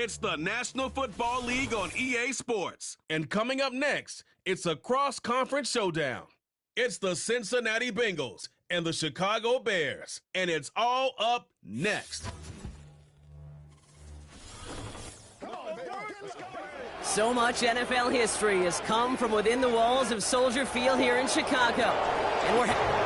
It's the National Football League on EA Sports. And coming up next, it's a cross-conference showdown. It's the Cincinnati Bengals and the Chicago Bears. And it's all up next. So much NFL history has come from within the walls of Soldier Field here in Chicago. And we're...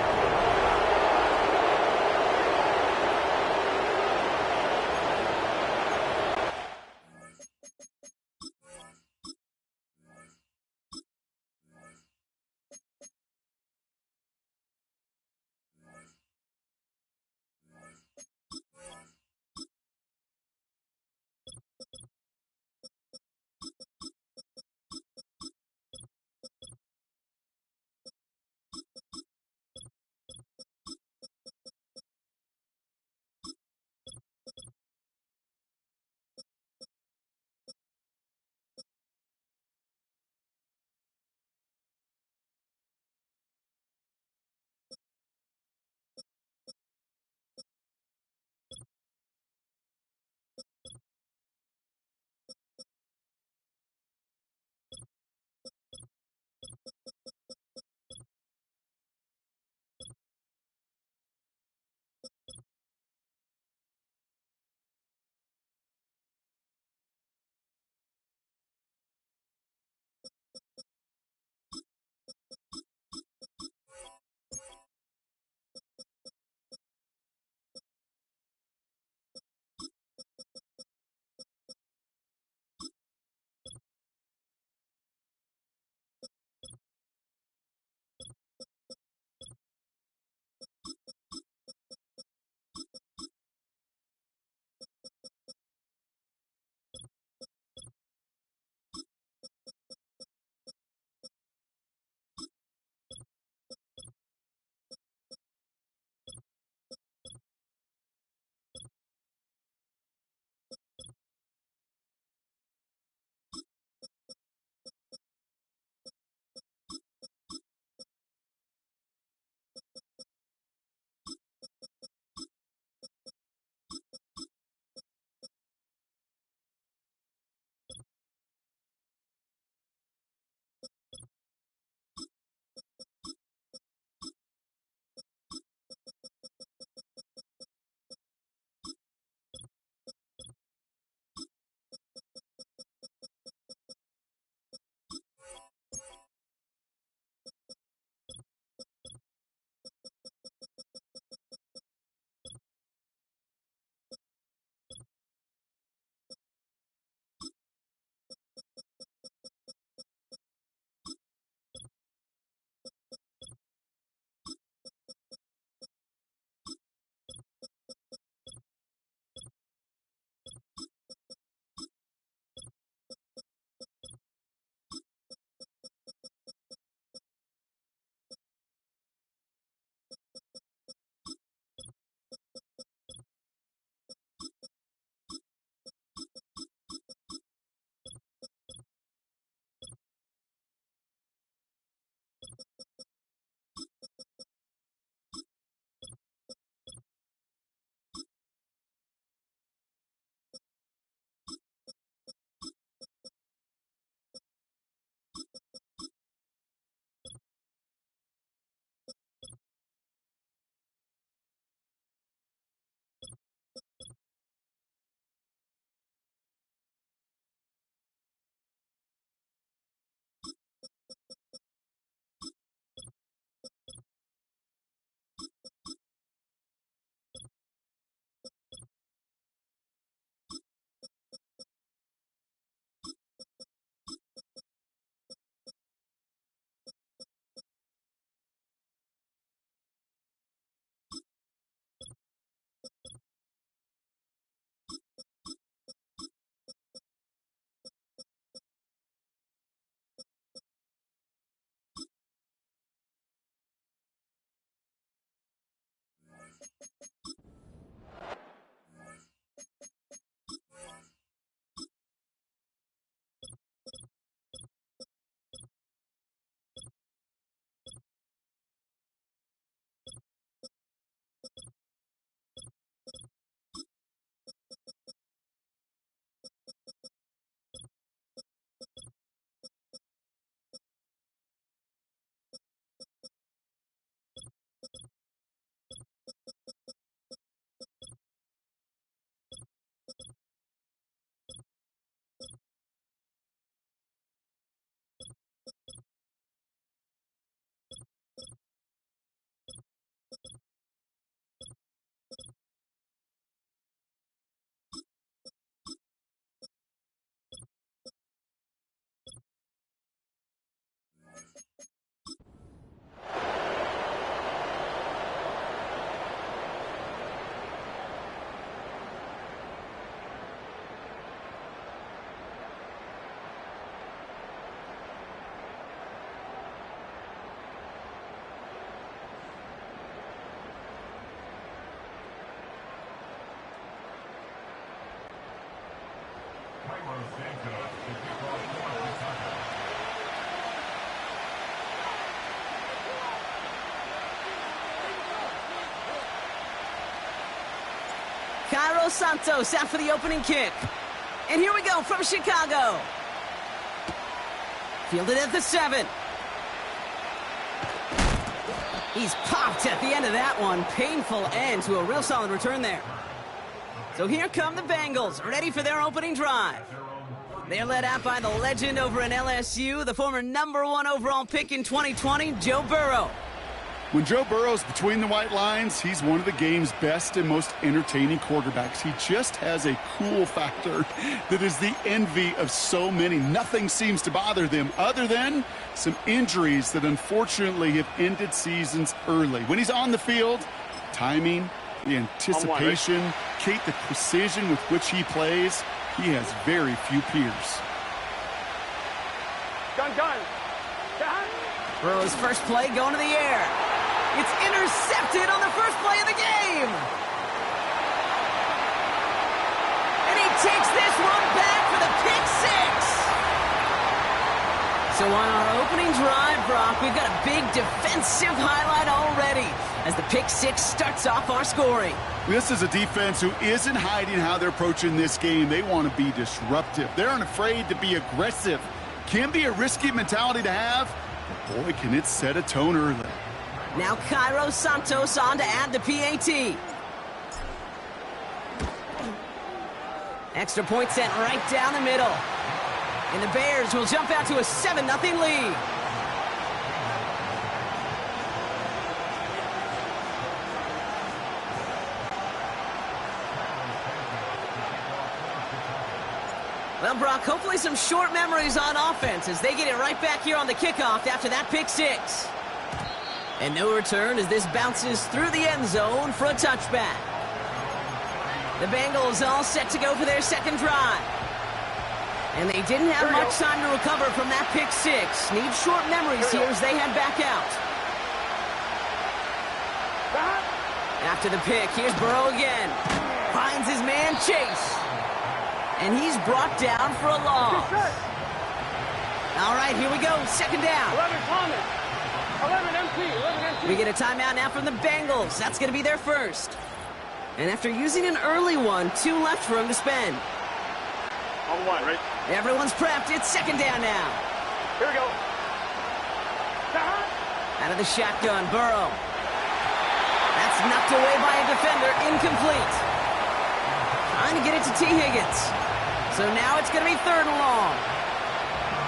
Cairo Santos out for the opening kick. And here we go from Chicago. Fielded at the 7. He's popped at the end of that one. Painful end to a real solid return there. So here come the Bengals, ready for their opening drive. They're led out by the legend over in LSU, the former #1 overall pick in 2020, Joe Burrow. When Joe Burrow's between the white lines, he's one of the game's best and most entertaining quarterbacks. He just has a cool factor that is the envy of so many. Nothing seems to bother them other than some injuries that unfortunately have ended seasons early. When he's on the field, timing, the anticipation, Kate, the precision with which he plays, he has very few peers. Gun. Burrow's first play going to the air. It's intercepted on the first play of the game. And he takes this one back for the pick 6. So on our opening drive, Brock, we've got a big defensive highlight already as the pick 6 starts off our scoring. This is a defense who isn't hiding how they're approaching this game. They want to be disruptive. They aren't afraid to be aggressive. Can be a risky mentality to have, but boy, can it set a tone early. Now Cairo Santos on to add the PAT. Extra point sent right down the middle. And the Bears will jump out to a 7-0 lead. Well, Brock, hopefully some short memories on offense as they get it right back here on the kickoff after that pick 6. And no return as this bounces through the end zone for a touchback. The Bengals all set to go for their second drive. And they didn't have much time to recover from that pick 6. Need short memories here as they head back out. After the pick, here's Burrow again. Finds his man Chase. And he's brought down for a loss. All right, here we go. Second down. 11 Thomas. 11 MT. We get a timeout now from the Bengals. That's going to be their first. And after using an early one, 2 left for him to spend. On 1, right? Everyone's prepped. It's second down now. Here we go. Out of the shotgun, Burrow. That's knocked away by a defender. Incomplete. Trying to get it to T. Higgins. So now it's going to be 3rd and long.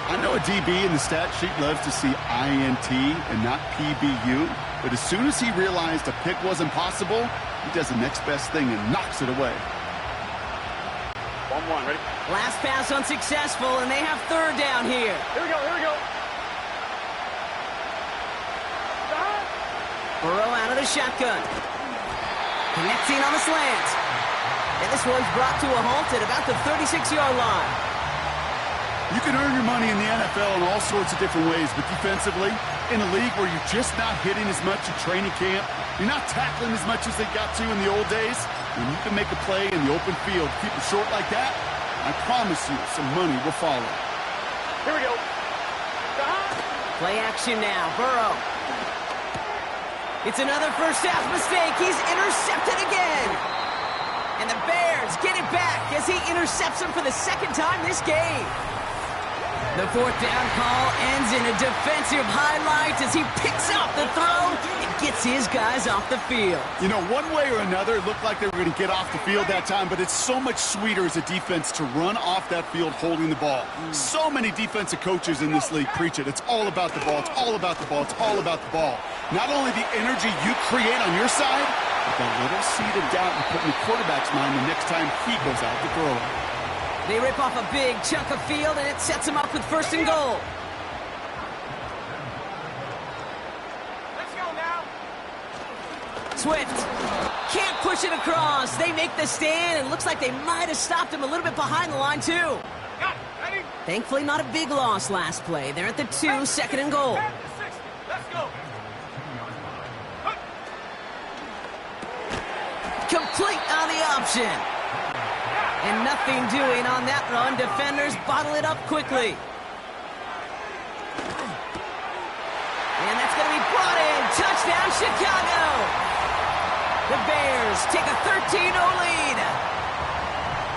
I know a DB in the stat sheet loves to see INT and not PBU, but as soon as he realized a pick wasn't possible, he does the next best thing and knocks it away. 1-1, ready? Last pass unsuccessful, and they have 3rd down here. Here we go. Burrow out of the shotgun. Connecting on the slant. And this one's brought to a halt at about the 36-yard line. You can earn your money in the NFL in all sorts of different ways, but defensively, in a league where you're just not hitting as much at training camp, you're not tackling as much as they got to in the old days, when you can make a play in the open field, keep it short like that, I promise you some money will follow. Here we go. Play action now, Burrow. It's another first half mistake. He's intercepted again. And the Bears get it back as he intercepts him for the 2nd time this game. The 4th down call ends in a defensive highlight as he picks out the throw and gets his guys off the field. You know, one way or another, it looked like they were going to get off the field that time, but it's so much sweeter as a defense to run off that field holding the ball. So many defensive coaches in this league preach it. It's all about the ball. It's all about the ball. It's all about the ball. Not only the energy you create on your side, but that little seed of doubt you put in the quarterback's mind the next time he goes out to throw it. They rip off a big chunk of field, and it sets them up with 1st and goal. Let's go now. Swift can't push it across. They make the stand, and looks like they might have stopped him a little bit behind the line, too. Got it. Ready? Thankfully, not a big loss last play. They're at the 2, 2nd and goal. 10 to 60. Let's go. Complete on the option. And nothing doing on that run. Defenders bottle it up quickly. And that's going to be brought in. Touchdown, Chicago. The Bears Bengals take a 13-0 lead.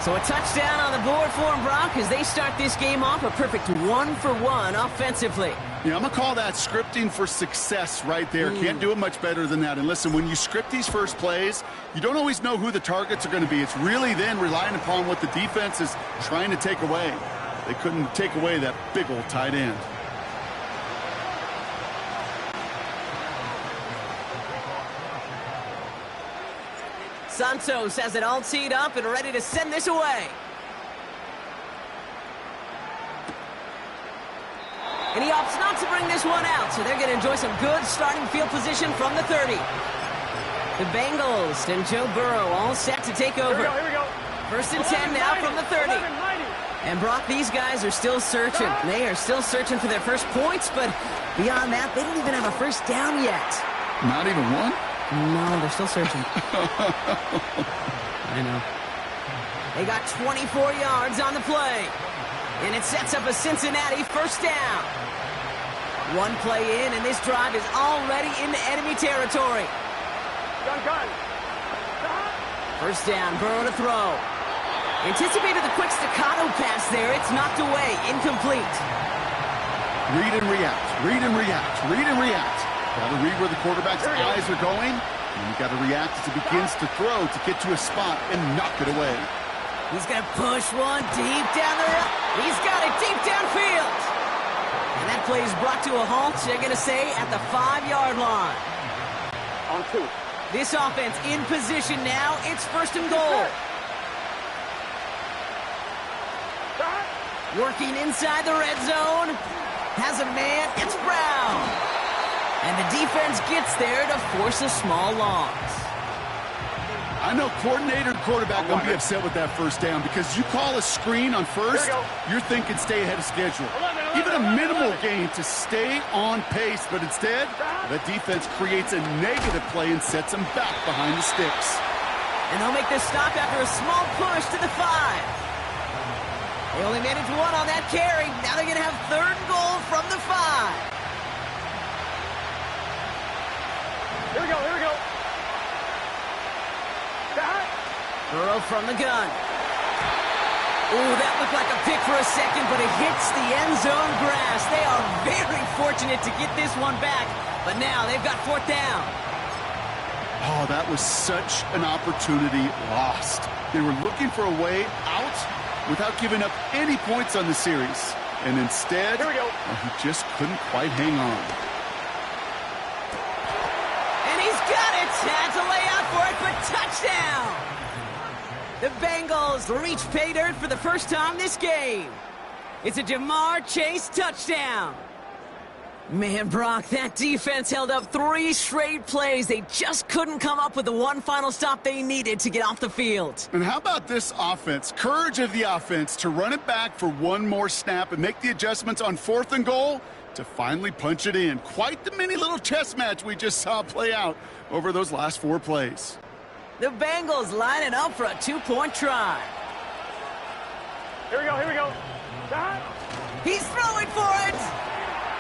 So a touchdown on the board for them, Brock, as they start this game off a perfect 1-for-1 offensively. Yeah, I'm going to call that scripting for success right there. Can't do it much better than that. And listen, when you script these first plays, you don't always know who the targets are going to be. It's really then relying upon what the defense is trying to take away. They couldn't take away that big old tight end. Santos has it all teed up and ready to send this away. And he opts not to bring this one out, so they're going to enjoy some good starting field position from the 30. The Bengals and Joe Burrow all set to take over. Here we go. First and 10 now from the 30. And Brock, these guys are still searching. They are still searching for their first points, but beyond that, they don't even have a first down yet. Not even one? No, they're still searching. I know. They got 24 yards on the play. And it sets up a Cincinnati first down. One play in, and this drive is already into enemy territory. Gun. First down, Burrow to throw. Anticipated the quick staccato pass there. It's knocked away, incomplete. Read and react. Got to read where the quarterback's eyes are going, and you got to react as he begins to throw to get to a spot and knock it away. He's going to push one deep down the road. He's got it deep downfield. And that play is brought to a halt, they're going to say, at the 5-yard line. On 2. This offense in position now. It's first and goal. Working inside the red zone. Has a man. It's Brown. And the defense gets there to force a small loss. I know coordinator and quarterback going to be upset with that first down because you call a screen on first, you're thinking stay ahead of schedule. Even a minimal gain to stay on pace, but instead, the defense creates a negative play and sets them back behind the sticks. And they'll make this stop after a small push to the 5. They only managed one on that carry. Now they're going to have third and goal from the 5. Here we go. Burrow from the gun. Ooh, that looked like a pick for a second, but it hits the end zone grass. They are very fortunate to get this one back, but now they've got fourth down. Oh, that was such an opportunity lost. They were looking for a way out without giving up any points on the series. And instead, he just couldn't quite hang on. And he's got it. Had to lay out for it, but touchdown. The Bengals reach pay dirt for the first time this game. It's a Jamar Chase touchdown. Man, Brock, that defense held up 3 straight plays. They just couldn't come up with the one final stop they needed to get off the field. And how about this offense? Courage of the offense to run it back for one more snap and make the adjustments on fourth and goal to finally punch it in. Quite the mini little chess match we just saw play out over those last 4 plays. The Bengals lining up for a 2-point try. Here we go. He's throwing for it.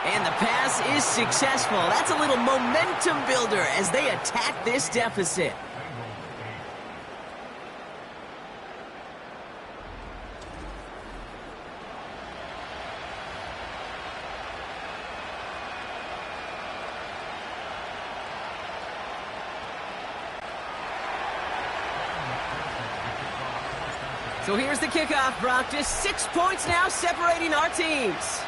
And the pass is successful. That's a little momentum builder as they attack this deficit. So here's the kickoff, Brock. Just 6 points now separating our teams.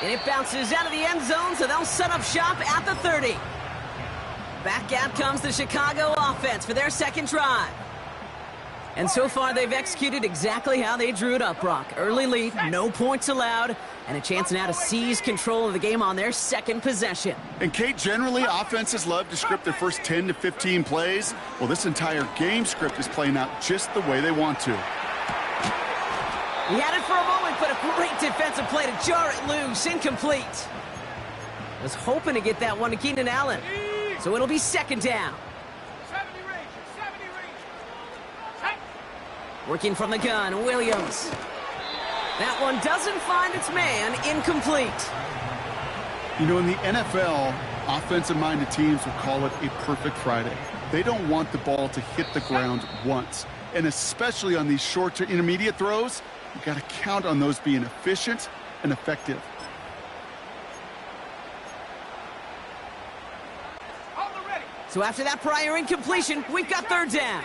And it bounces out of the end zone, so they'll set up shop at the 30. Back out comes the Chicago offense for their second drive. And so far, they've executed exactly how they drew it up, Brock. Early lead, no points allowed, and a chance now to seize control of the game on their second possession. And, Kate, generally, offenses love to script their first 10 to 15 plays. Well, this entire game script is playing out just the way they want to. He had it for a moment, but a great defensive play to jar it loose. Incomplete. Was hoping to get that one to Keenan Allen. So it'll be second down. 70 range. Working from the gun, Williams. That one doesn't find its man. Incomplete. You know, in the NFL, Offensive-minded teams will call it a perfect Friday. They don't want the ball to hit the ground once. And especially on these short to intermediate throws, you got to count on those being efficient and effective. So after that prior incompletion, we've got third down.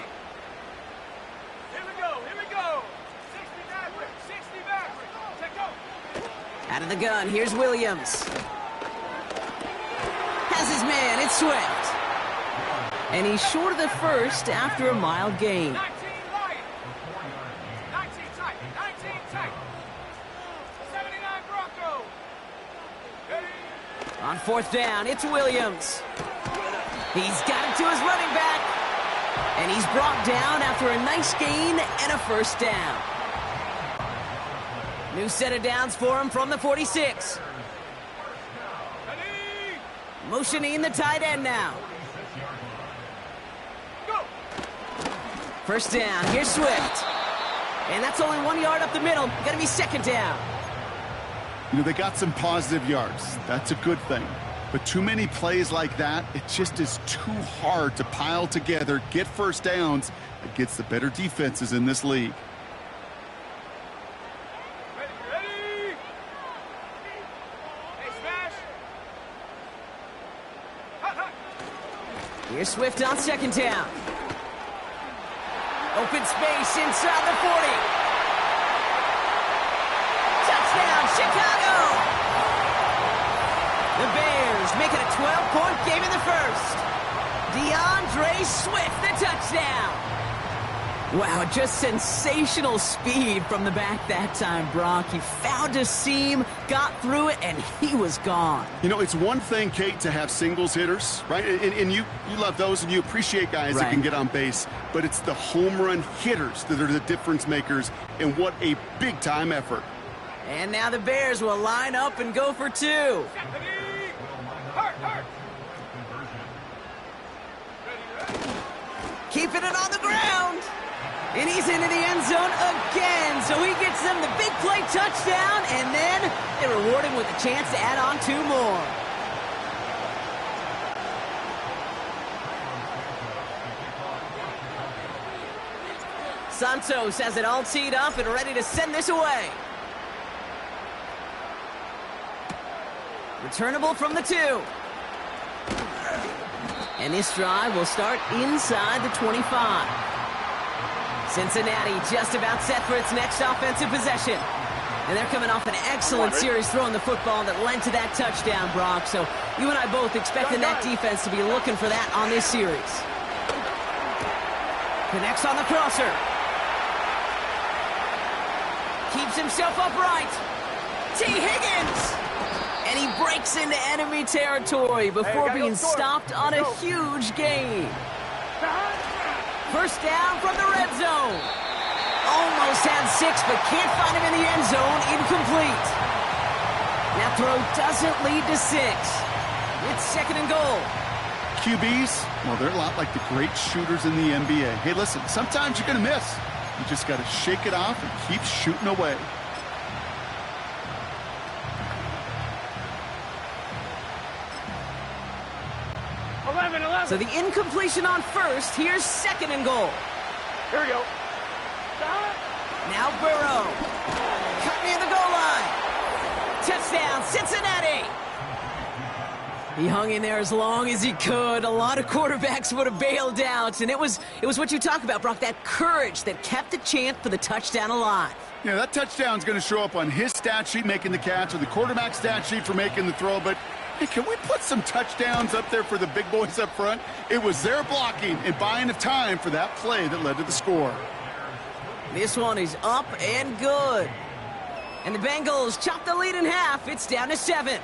Here we go. 60 backward. Take go. Out of the gun, here's Williams. Has his man, it's Swift. And he's short of the first after a mild gain. 19 light. 19 tight. 79 Bronco. Ready. On fourth down, it's Williams. He's got it to his running back. And he's brought down after a nice gain and a first down. New set of downs for him from the 46. Ready. Motioning the tight end now. Go. First down, here's Swift. And that's only 1 yard up the middle. Gonna be second down. You know, they got some positive yards. That's a good thing. But too many plays like that, it just is too hard to pile together, get first downs against the better defenses in this league. Ready. Hey, smash. Hot. Here's Swift on second down. Open space inside the 40. Touchdown, Chicago! The Bears make it a 12-point game in the first. DeAndre Swift, the touchdown. Wow, just sensational speed from the back that time, Brock. He found a seam, got through it, and he was gone. You know, it's one thing, Kate, to have singles hitters, right? And you love those, and you appreciate guys that can get on base. But it's the home run hitters that are the difference makers, and what a big-time effort. And now the Bears will line up and go for two. Hurt. Keeping it on the ground. And he's into the end zone again. So he gets them the big play touchdown, and then they reward him with a chance to add on two more. Santos has it all teed up and ready to send this away. Returnable from the 2. And this drive will start inside the 25. Cincinnati just about set for its next offensive possession. And they're coming off an excellent series throwing the football that led to that touchdown, Brock. So you and I both expecting that defense to be looking for that on this series. Connects on the crosser. Keeps himself upright. T. Higgins! And he breaks into enemy territory before being stopped on a huge gain. First down from the red zone. Almost had 6, but can't find him in the end zone. Incomplete. That throw doesn't lead to 6. It's second and goal. QBs, well, they're a lot like the great shooters in the NBA. Hey, listen, sometimes you're going to miss. You just got to shake it off and keep shooting away. So the incompletion on first. Here's second and goal. Here we go. Now Burrow. Cut near the goal line. Touchdown, Cincinnati. He hung in there as long as he could. A lot of quarterbacks would have bailed out. And it was what you talk about, Brock, that courage that kept the chance for the touchdown alive. Yeah, that touchdown's going to show up on his stat sheet making the catch or the quarterback stat sheet for making the throw. But hey, can we put some touchdowns up there for the big boys up front? It was their blocking and buying of time for that play that led to the score. This one is up and good. And the Bengals chop the lead in half. It's down to 7.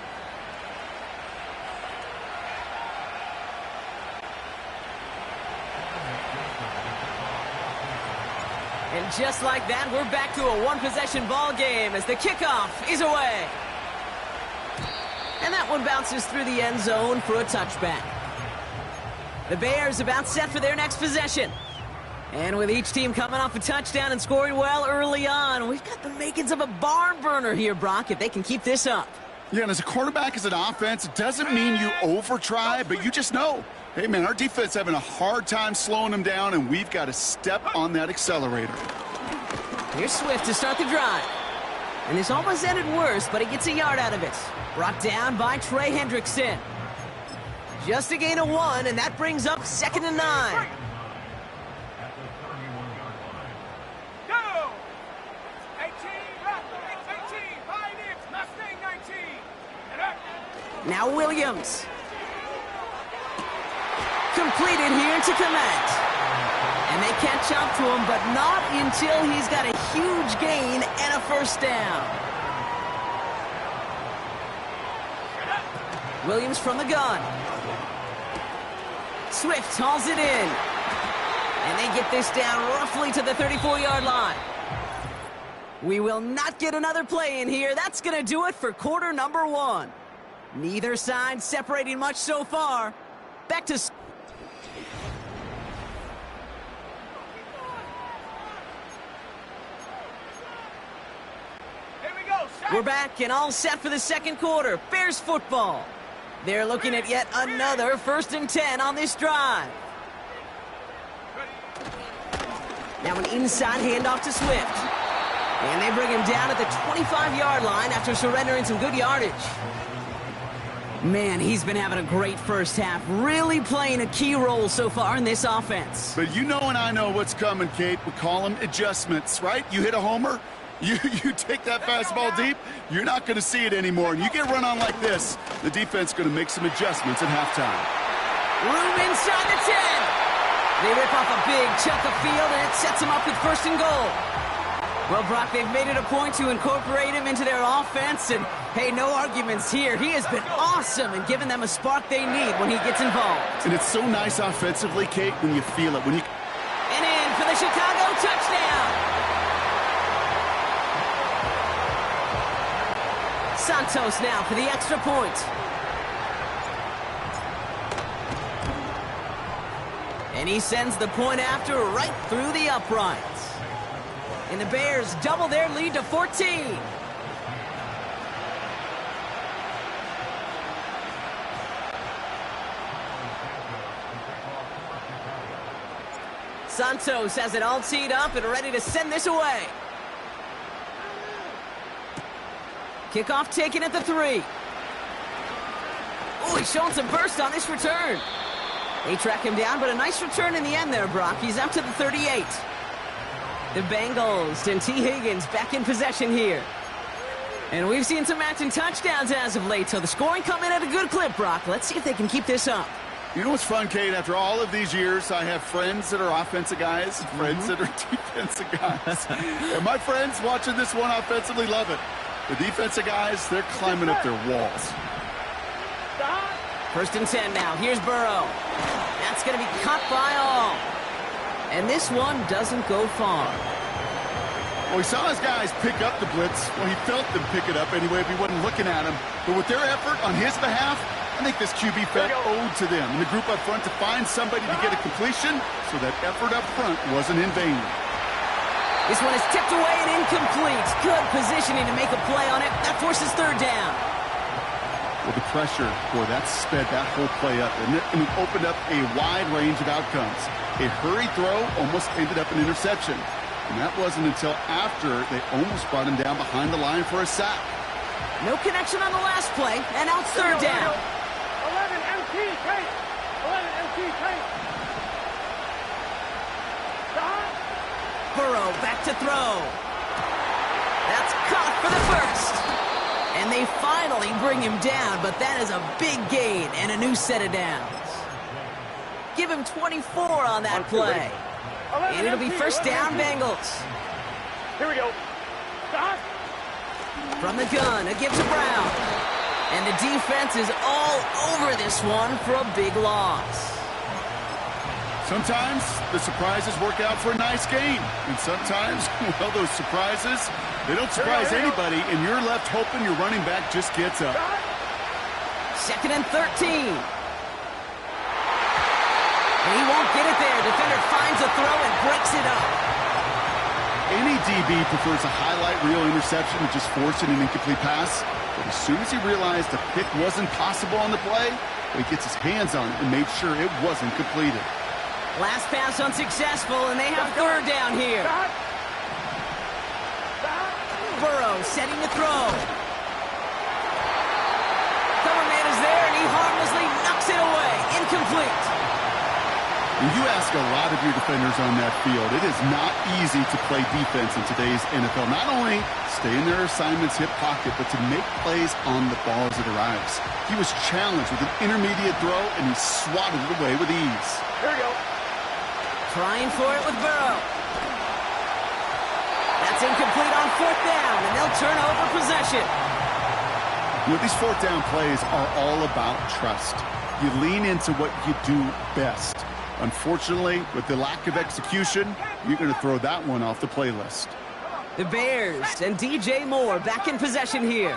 And just like that, we're back to a one-possession ball game as the kickoff is away. And that one bounces through the end zone for a touchback. The Bears about set for their next possession. And with each team coming off a touchdown and scoring well early on, we've got the makings of a barn burner here, Brock, if they can keep this up. Yeah, and as a quarterback, as an offense, it doesn't mean you over-try, but you just know, hey, man, our defense having a hard time slowing them down, and we've got to step on that accelerator. Here's Swift to start the drive. And this almost ended worse, but he gets a yard out of it. Brought down by Trey Hendrickson. Just a gain of 1, and that brings up 2nd and 9. Go! 18, left, 18, Pioneers, Mustang 19. And up. Now Williams. Completed here to Komet. And they catch up to him, but not until he's got a huge gain and a first down. Williams from the gun. Swift hauls it in. And they get this down roughly to the 34-yard line. We will not get another play in here. That's going to do it for quarter number 1. Neither side separating much so far. Back to... We're back and all set for the second quarter. Bears football. They're looking at yet another 1st and 10 on this drive. Now an inside handoff to Swift. And they bring him down at the 25-yard line after surrendering some good yardage. Man, he's been having a great first half, really playing a key role so far in this offense. But you know and I know what's coming, Kate. We call them adjustments, right? You hit a homer, you take that fastball deep, you're not going to see it anymore. And you get run on like this, the defense is going to make some adjustments at halftime. Room inside the 10. They rip off a big chunk of field, and it sets them up with 1st and goal. Well, Brock, they've made it a point to incorporate him into their offense, and, hey, no arguments here. He has been awesome in giving them a spark they need when he gets involved. And it's so nice offensively, Kate, when you feel it. And in for the Chicago touchdown. Santos now for the extra point. And he sends the point after right through the uprights. And the Bears double their lead to 14. Santos has it all teed up and ready to send this away. Kickoff taken at the 3. Oh, he's showing some burst on this return. They track him down, but a nice return in the end there, Brock. He's up to the 38. The Bengals and T. Higgins back in possession here. And we've seen some matching touchdowns as of late, so the scoring coming at a good clip, Brock. Let's see if they can keep this up. You know what's fun, Kate? After all of these years, I have friends that are offensive guys, friends that are defensive guys. And my friends watching this one offensively love it. The defensive guys, they're climbing up their walls. 1st and 10 now. Here's Burrow. That's going to be cut by all. And this one doesn't go far. Well, he saw his guys pick up the blitz. Well, he felt them pick it up anyway if he wasn't looking at him. But with their effort on his behalf, I think this QB felt owed to them and the group up front to find somebody to get a completion, so that effort up front wasn't in vain. This one is tipped away and incomplete. Good positioning to make a play on it. That forces 3rd down. Well, the pressure, boy, that sped that whole play up, and it opened up a wide range of outcomes. A hurried throw almost ended up an interception. And that wasn't until after they almost brought him down behind the line for a sack. No connection on the last play, and now it's 3rd down. 11 MT tank. 11 MT tank. Burrow back to throw. That's caught for the 1st. And they finally bring him down, but that is a big gain and a new set of downs. Give him 24 on that play. And it'll be 1st down, Bengals. Here we go. Stop. From the gun, a give to Brown. And the defense is all over this one for a big loss. Sometimes the surprises work out for a nice game. And sometimes, well, those surprises, they don't surprise anybody, and you're left hoping your running back just gets up. 2nd and 13. And he won't get it there. Defender finds a throw and breaks it up. Any DB prefers a highlight reel interception to just forcing an incomplete pass. But as soon as he realized a pick wasn't possible on the play, he gets his hands on it and made sure it wasn't completed. Last pass unsuccessful, and they have third down here. Burrow setting to throw. Cover man is there, and he harmlessly knocks it away. Incomplete. When you ask a lot of your defenders on that field, it is not easy to play defense in today's NFL. Not only stay in their assignment's hip pocket, but to make plays on the ball as it arrives. He was challenged with an intermediate throw, and he swatted it away with ease. Here we go. Trying for it with Burrow. That's incomplete on fourth down, and they'll turn over possession. These fourth down plays are all about trust. You lean into what you do best. Unfortunately, with the lack of execution, you're going to throw that one off the playlist. The Bears and DJ Moore back in possession here.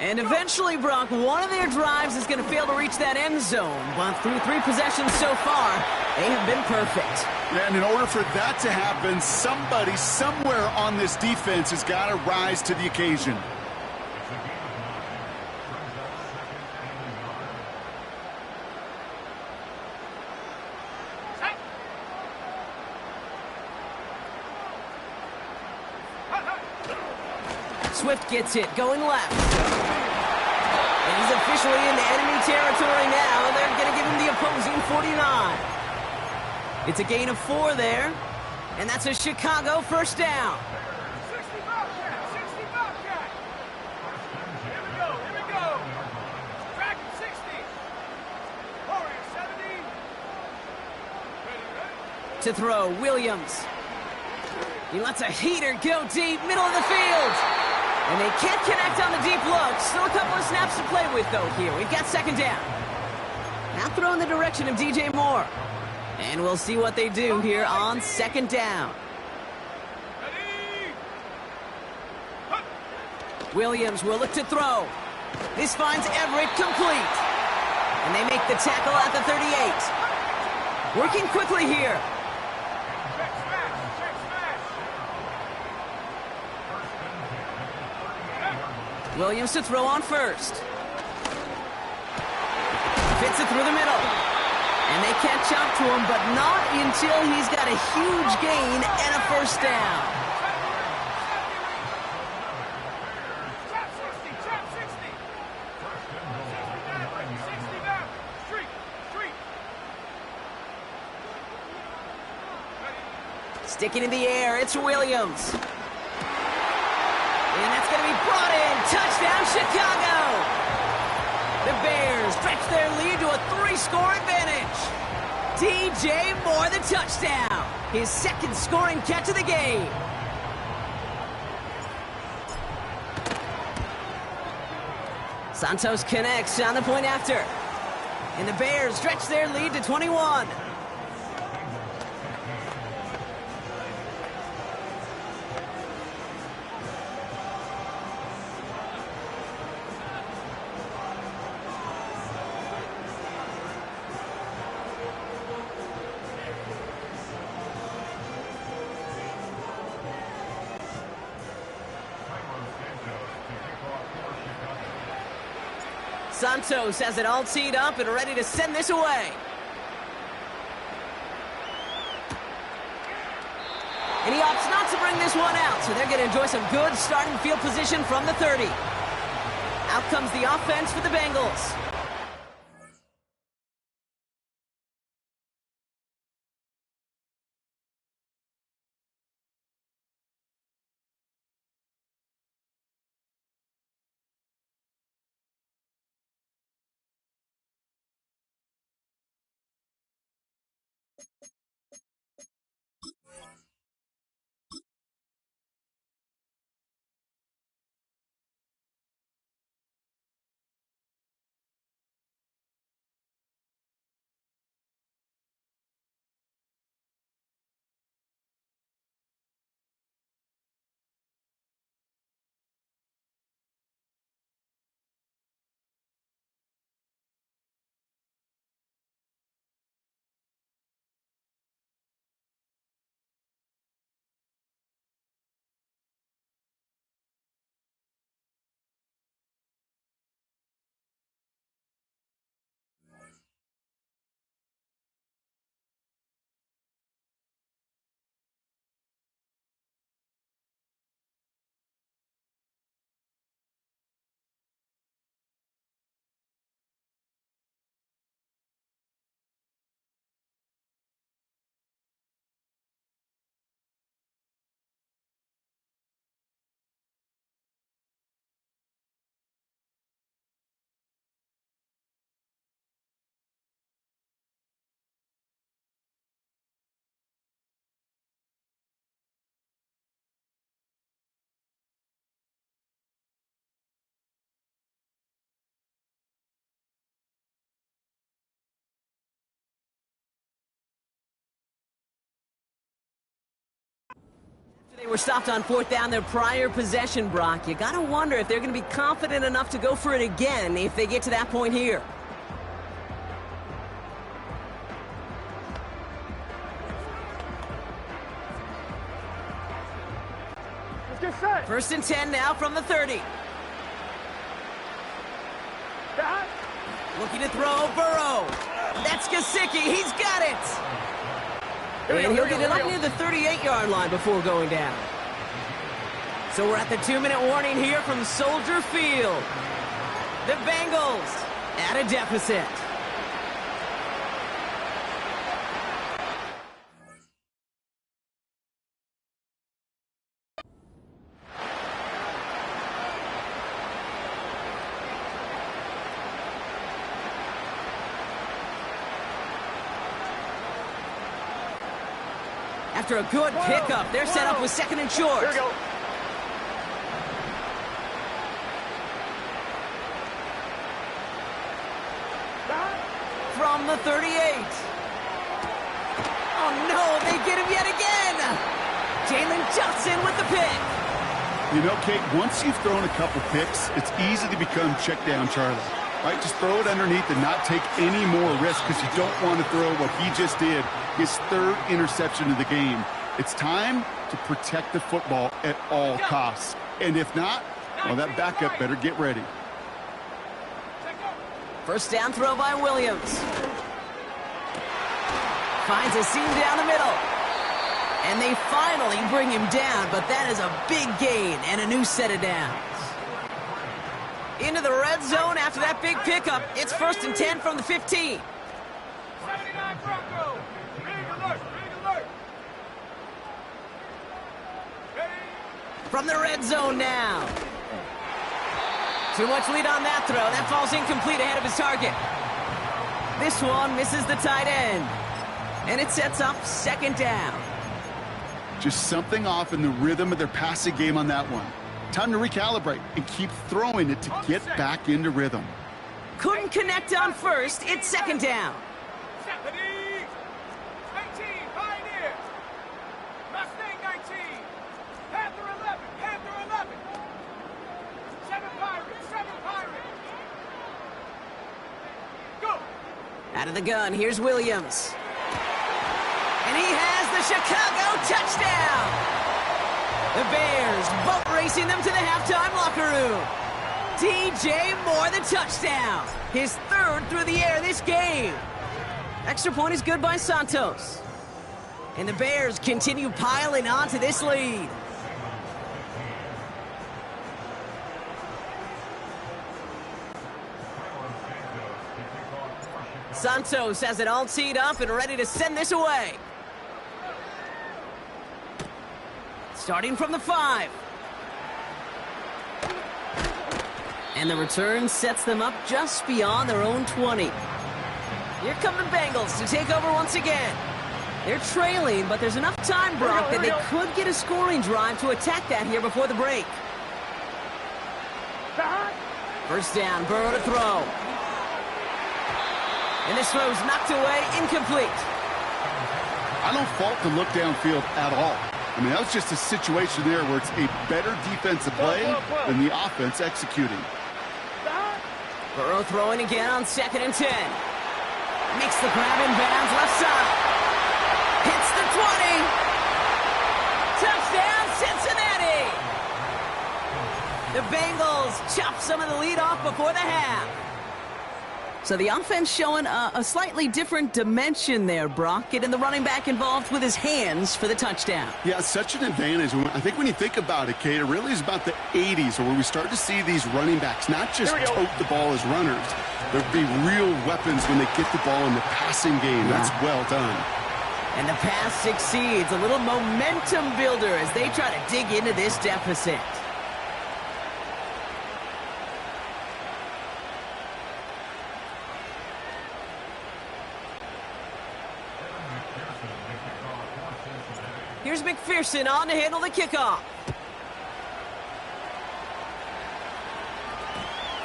And eventually, Brock, one of their drives is going to fail to reach that end zone. But through 3 possessions so far, they have been perfect. Yeah, and in order for that to happen, somebody somewhere on this defense has got to rise to the occasion. Swift gets it, going left. And he's officially into enemy territory now. They're going to give him the opposing 49. It's a gain of 4 there. And that's a Chicago first down. 60 Bobcat, 60 Bobcat. Here we go, here we go. Dragon 60. Warrior 70. Ready. To throw, Williams. He lets a heater go deep, middle of the field. And they can't connect on the deep look. Still a couple of snaps to play with, though, here. We've got second down. Now throw in the direction of DJ Moore. And we'll see what they do here on second down. Ready. Williams will look to throw. This finds Everett complete. And they make the tackle at the 38. Working quickly here. Check smash, check smash. Williams to throw on first. Fits it through the middle. And they catch up to him, but not until he's got a huge gain and a first down. Trap 60, trap 60. 60 down. Street, street. Sticking in the air, it's Williams. And that's going to be brought in. Touchdown, Chicago! The Bears stretch their lead to a 3-score advantage. DJ Moore, the touchdown. His second scoring catch of the game. Santos connects on the point after. And the Bears stretch their lead to 21. Santos has it all teed up and ready to send this away. And he opts not to bring this one out, so they're going to enjoy some good starting field position from the 30. Out comes the offense for the Bengals. We're stopped on fourth down their prior possession, Brock. You gotta wonder if they're gonna be confident enough to go for it again if they get to that point here. Let's get set. First and 10 now from the 30. Back. Looking to throw, Burrow. That's Gesicki. He's got it. And he'll get it up near the 38-yard line before going down. So we're at the 2-minute warning here from Soldier Field. The Bengals at a deficit. After a good pickup, they're set up with second and short. Here we go. From the 38. Oh no, they get him yet again. Jalen Johnson with the pick. You know, Kate, once you've thrown a couple picks, it's easy to become check down Charlie. Right? Just throw it underneath and not take any more risk because you don't want to throw what he just did, his third interception of the game. It's time to protect the football at all costs. And if not, well, that backup better get ready. First down throw by Williams. Finds a seam down the middle. And they finally bring him down, but that is a big gain and a new set of downs. Into the red zone after that big pickup. It's first and 10 from the 15. 79 Bronco. Big alert. Big alert. Ready. From the red zone now. Too much lead on that throw. That falls incomplete ahead of his target. This one misses the tight end. And it sets up second down. Just something off in the rhythm of their passing game on that one. Time to recalibrate and keep throwing it to get back into rhythm. Couldn't connect on first. It's second down. 19, Pioneer. Mustang 19. Panther 11. Panther 11. 7 Pirates. 7 Pirates. Go. Out of the gun, here's Williams. And he has the Chicago touchdown. The Bears boat racing them to the halftime locker room. DJ Moore the touchdown. His third through the air this game. Extra point is good by Santos. And the Bears continue piling on to this lead. Santos has it all teed up and ready to send this away. Starting from the 5. And the return sets them up just beyond their own 20. Here come the Bengals to take over once again. They're trailing, but there's enough time, Brock, that they could get a scoring drive to attack that here before the break. First down, Burrow to throw. And this throw's knocked away, incomplete. I don't fault the look downfield at all. I mean, that was just a situation there where it's a better defensive play than the offense executing. Burrow throwing again on second and 10. Makes the grab in bounds left side. Hits the 20. Touchdown, Cincinnati. The Bengals chop some of the lead off before the half. So the offense showing a slightly different dimension there, Brock. Getting the running back involved with his hands for the touchdown. Yeah, such an advantage. I think when you think about it, Kate, it really is about the 80s where we start to see these running backs not just tote the ball as runners. There'll be real weapons when they get the ball in the passing game. That's well done. And the pass succeeds. A little momentum builder as they try to dig into this deficit. Here's McPherson on to handle the kickoff.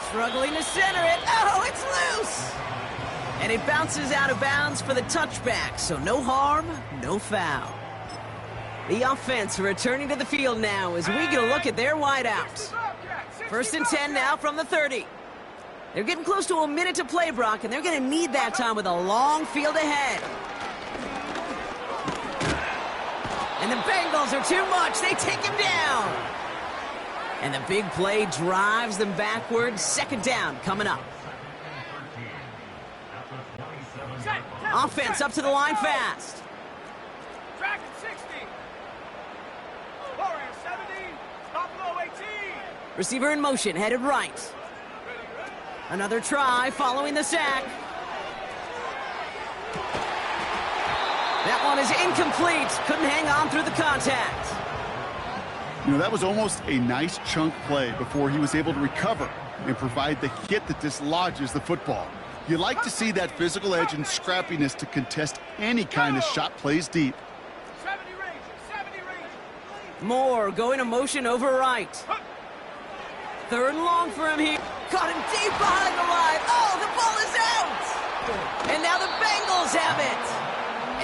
Struggling to center it. Oh, it's loose! And it bounces out of bounds for the touchback, so no harm, no foul. The offense returning to the field now as we get a look at their wideouts. First and 10 now from the 30. They're getting close to a minute to play, Brock, and they're going to need that time with a long field ahead. And the Bengals are too much. They take him down. And the big play drives them backwards. Second down coming up. Offense up to the line fast. Dragon 60. Warrior 70. Buffalo 18. Receiver in motion, headed right. Another try following the sack. That one is incomplete. Couldn't hang on through the contact. You know, that was almost a nice chunk play before he was able to recover and provide the hit that dislodges the football. You like to see that physical edge and scrappiness to contest any kind of shot plays deep. 70 range. Moore going to motion over right. Third and long for him here. Caught him deep behind the line. Oh, the ball is out! And now the Bengals have it!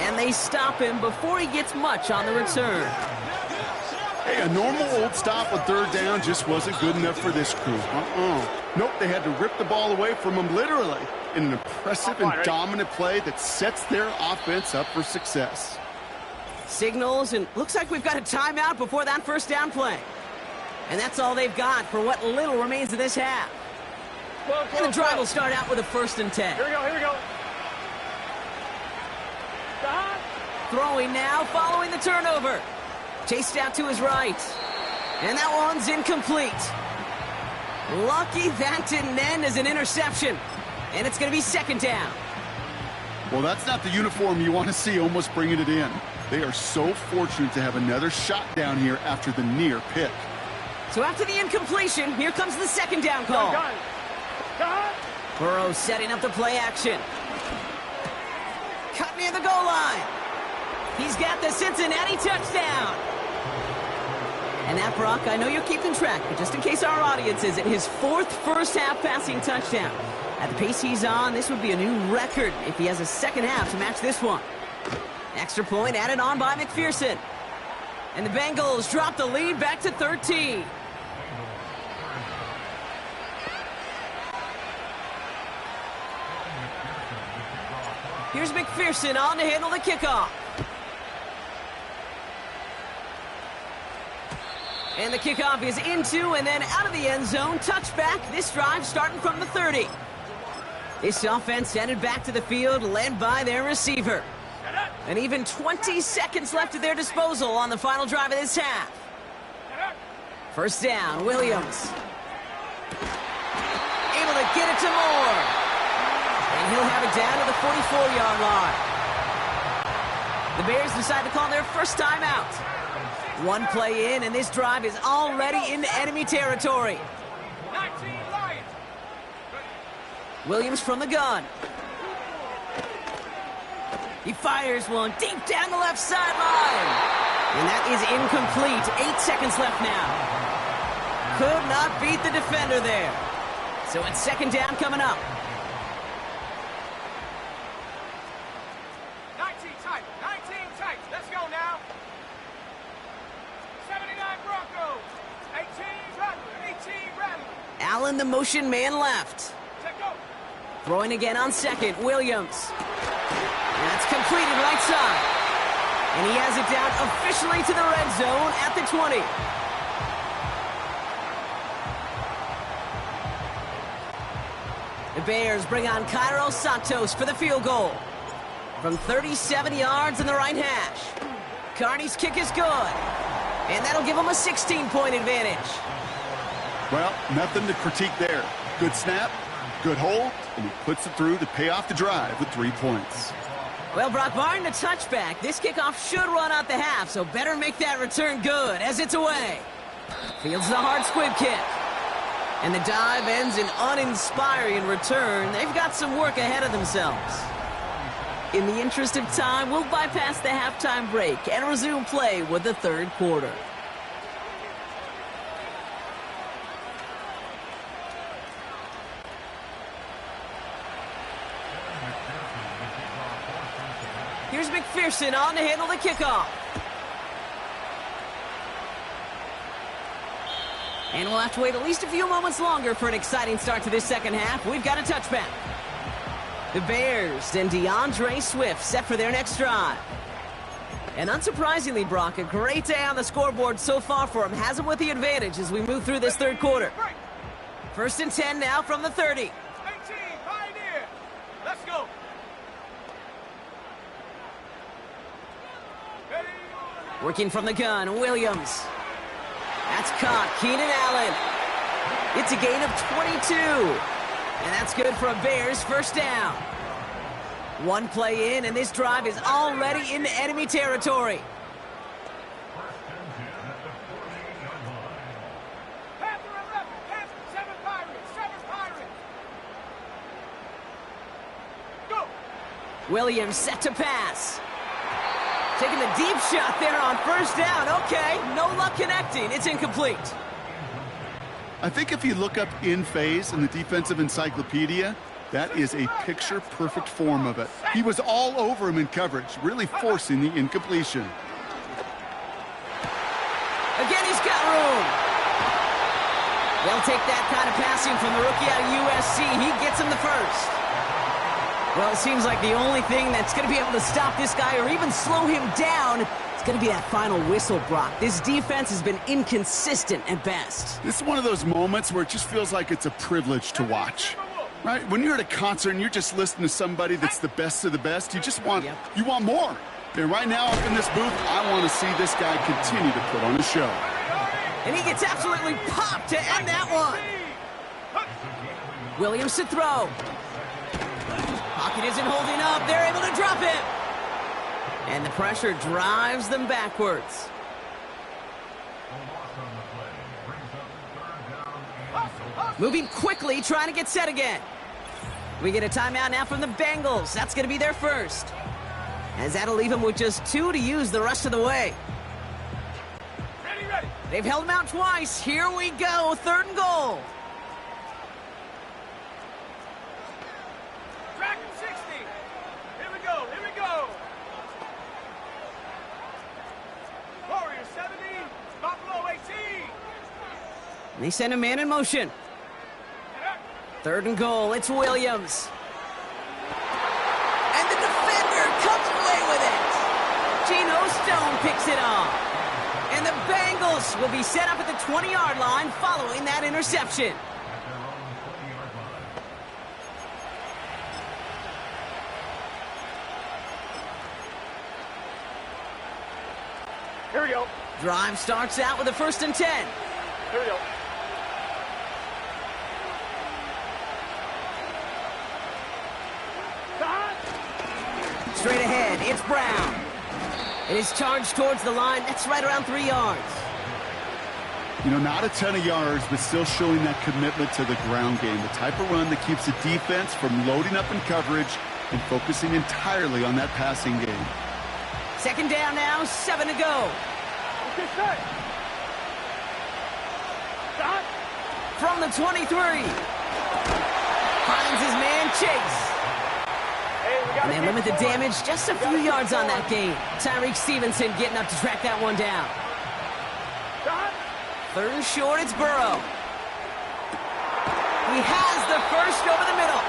And they stop him before he gets much on the return. Hey, a normal old stop with third down just wasn't good enough for this crew. Nope, they had to rip the ball away from him literally in an impressive and dominant play that sets their offense up for success. Signals, and looks like we've got a timeout before that first down play. And that's all they've got for what little remains of this half. And the drive will start out with a 1st and 10. Here we go. Throwing now, following the turnover. Chased out to his right. And that one's incomplete. Lucky that didn't end as an interception. And it's going to be second down. Well, that's not the uniform you want to see almost bringing it in. They are so fortunate to have another shot down here after the near pick. So after the incompletion, here comes the second down call. Burrow setting up the play action. Cut near the goal line. He's got the Cincinnati touchdown. And that, Brock, I know you're keeping track, but just in case our audience isn't, his 4th first-half passing touchdown. At the pace he's on, this would be a new record if he has a second half to match this one. Extra point added on by McPherson. And the Bengals drop the lead back to 13. Here's McPherson on to handle the kickoff. And the kickoff is into and then out of the end zone. Touchback. This drive starting from the 30. This offense headed back to the field, led by their receiver. And even 20 seconds left at their disposal on the final drive of this half. First down, Williams. Able to get it to Moore. And he'll have it down to the 44-yard line. The Bears decide to call their first timeout. One play in, and this drive is already into enemy territory. 19 Lions. Williams from the gun. He fires one deep down the left sideline. And that is incomplete. 8 seconds left now. Could not beat the defender there. So it's second down coming up. 19 tight. Let's go now. 79 Broncos. 18 Rattler. Allen, the motion man left. Check go. Throwing again on second, Williams. And that's completed right side. And he has it down officially to the red zone at the 20. The Bears bring on Cairo Santos for the field goal. From 37 yards in the right hash. Carney's kick is good. And that'll give him a 16-point advantage. Well, nothing to critique there. Good snap, good hold, and he puts it through to pay off the drive with 3 points. Well, Brock, barring the touchback, this kickoff should run out the half, so better make that return good as it's away. Fields the hard squib kick. And the dive ends in uninspiring return. They've got some work ahead of themselves. In the interest of time, we'll bypass the halftime break and resume play with the third quarter. Here's McPherson on to handle the kickoff. And we'll have to wait at least a few moments longer for an exciting start to this second half. We've got a touchback. The Bears and DeAndre Swift set for their next drive. And unsurprisingly, Brock, a great day on the scoreboard so far for him. Has him with the advantage as we move through this third quarter. First and 10 now from the 30. 18, Pioneer. Let's go. Ready? Working from the gun, Williams. That's caught, Keenan Allen. It's a gain of 22. And that's good for a Bears first down. One play in, and this drive is already into enemy territory. Panther 11, Panther 7 Pirates, 7 Pirates. Go. Williams set to pass. Taking the deep shot there on first down. Okay, no luck connecting. It's incomplete. I think if you look up in phase in the defensive encyclopedia, that is a picture-perfect form of it. He was all over him in coverage, really forcing the incompletion. Again, he's got room. They'll take that kind of passing from the rookie out of USC. He gets him the first. Well, it seems like the only thing that's going to be able to stop this guy or even slow him down is going to be that final whistle, Brock. This defense has been inconsistent at best. This is one of those moments where it just feels like it's a privilege to watch. Right? When you're at a concert and you're just listening to somebody that's the best of the best, you just want, you want more. And right now up in this booth, I want to see this guy continue to put on a show. And he gets absolutely popped to end that one. Williams to throw. Pocket isn't holding up. They're able to drop it. And the pressure drives them backwards. Moving quickly, trying to get set again. We get a timeout now from the Bengals. That's going to be their first. As that'll leave them with just 2 to use the rest of the way. Ready, ready. They've held him out twice. Here we go, 3rd and goal. Dragon 60. Here we go, here we go. Warrior 70, Buffalo 18. And they send a man in motion. 3rd and goal, it's Williams. And the defender comes away with it. Geno Stone picks it off. And the Bengals will be set up at the 20-yard line following that interception. Here we go. Drive starts out with a 1st and 10. Here we go. Straight ahead, it's Brown. It is charged towards the line. That's right around 3 yards. You know, not a ton of yards, but still showing that commitment to the ground game. The type of run that keeps the defense from loading up in coverage and focusing entirely on that passing game. 2nd down now, 7 to go. Okay, set. Stop. From the 23. Finds his man, Chase. And they limit the damage just a few yards on that game. Tyreek Stevenson getting up to track that one down. 3rd and short, it's Burrow. He has the first over the middle.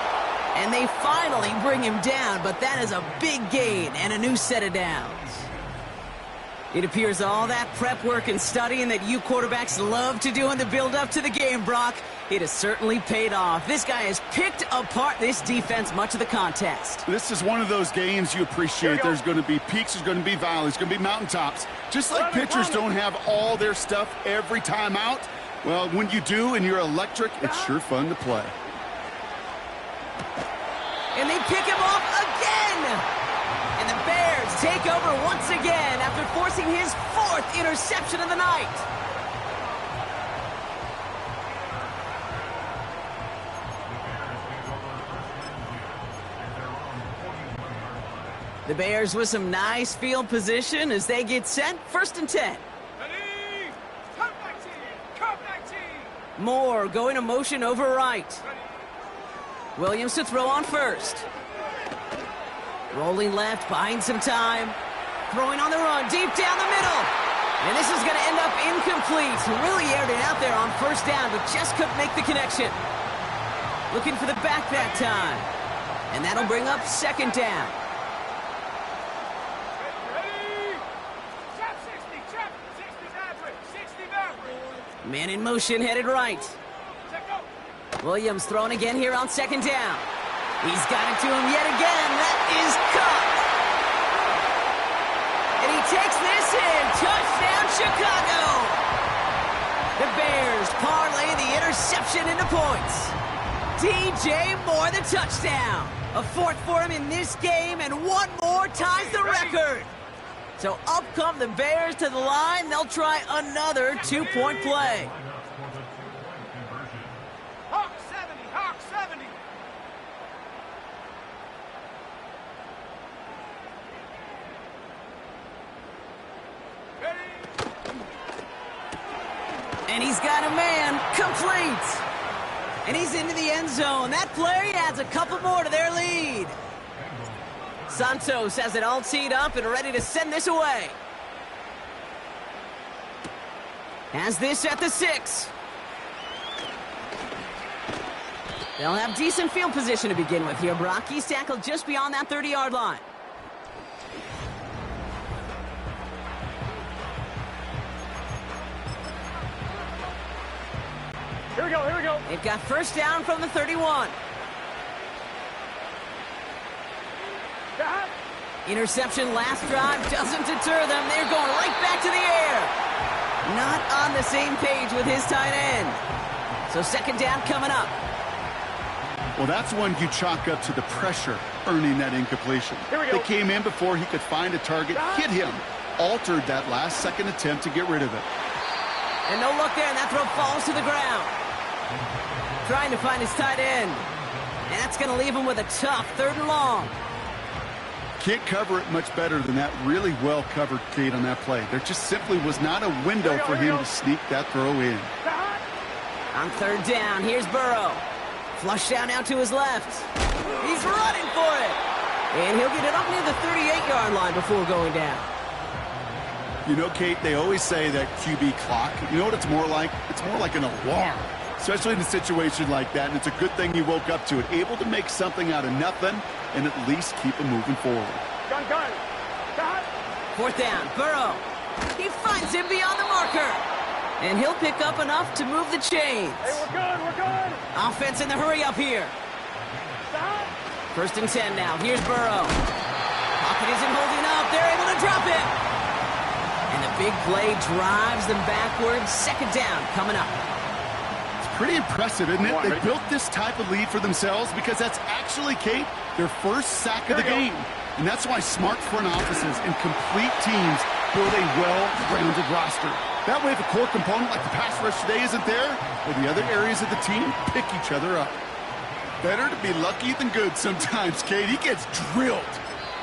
And they finally bring him down, but that is a big gain and a new set of downs. It appears all that prep work and studying that you quarterbacks love to do in the build-up to the game, Brock, it has certainly paid off. This guy has picked apart this defense much of the contest. This is one of those games you appreciate. There's going to be peaks, there's going to be valleys, there's going to be mountaintops. Just like pitchers don't have all their stuff every time out, well, when you do and you're electric, it's sure fun to play. And they pick him off again! And the Bears take over once again after forcing his 4th interception of the night. The Bears with some nice field position as they get set. 1st and 10. Ready. Come 19. Come 19. Moore going to motion over right. Ready. Williams to throw on 1st. Rolling left, buying some time. Throwing on the run, deep down the middle. And this is going to end up incomplete. Really aired it out there on first down, but just couldn't make the connection. Looking for the back that time. And that'll bring up second down. Ready? Chop 60, chop. 60's average, 60's average. Man in motion, headed right. Check go. Williams throwing again here on second down. He's got it to him yet again. That is caught. And he takes this in. Touchdown, Chicago. The Bears parlay the interception into points. DJ Moore, the touchdown. A fourth for him in this game, and one more ties the record. So up come the Bears to the line. They'll try another two-point play. Hawk 70, Hawk 70. Ready? And he's got a man. Complete. And he's into the end zone. That play adds a couple more to their lead. Santos has it all teed up and ready to send this away. Has this at the 6. They'll have decent field position to begin with here, Brock. He's tackled just beyond that 30-yard line. Here we go, here we go. They've got first down from the 31. Got. Interception last drive doesn't deter them. They're going right back to the air. Not on the same page with his tight end. So second down coming up. Well, that's one you chalk up to the pressure earning that incompletion. They came in before he could find a target, hit him, altered that last-second attempt to get rid of it. And no luck there, and that throw falls to the ground. Trying to find his tight end. And that's going to leave him with a tough 3rd and long. Can't cover it much better than that really well-covered Kate on that play. There just simply was not a window for him to sneak that throw in. On 3rd down, here's Burrow. Flush down out to his left. He's running for it. And he'll get it up near the 38-yard line before going down. You know, Kate, they always say that QB clock, you know what it's more like? It's more like an alarm, especially in a situation like that. And it's a good thing you woke up to it, able to make something out of nothing and at least keep him moving forward. Gun. Got. 4th down, Burrow. He finds him beyond the marker. And he'll pick up enough to move the chains. Hey, we're good. Offense in the hurry up here. Stop. 1st and 10 now. Here's Burrow. Pocket isn't holding up. They're able to drop it. And the big play drives them backwards. 2nd down coming up. It's pretty impressive, isn't it? They built this type of lead for themselves because that's actually, Kate, their first sack of the game. And that's why smart front offices and complete teams build a well-rounded roster. That way, if a core component like the pass rush today isn't there, or the other areas of the team pick each other up. Better to be lucky than good sometimes, Kate. He gets drilled.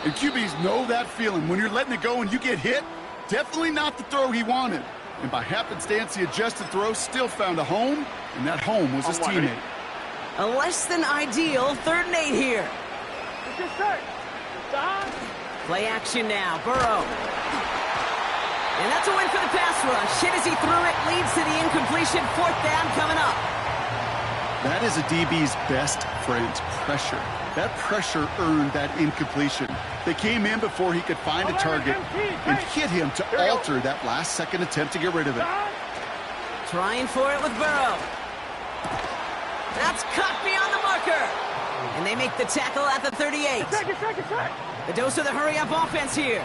And QBs know that feeling. When you're letting it go and you get hit, definitely not the throw he wanted. And by happenstance, the adjusted throw still found a home, and that home was his teammate. A less tthan ideal 3rd and 8 here. Stop. Play action now. Burrow. And that's a win for the pass rush. Hit as he threw it, leads to the incompletion. 4th down coming up. That is a DB's best friend, pressure. That pressure earned that incompletion. They came in before he could find a target and hit him to alter that last-second attempt to get rid of it. Trying for it with Burrow. That's cut beyond the marker. And they make the tackle at the 38. The dose of the hurry-up offense here.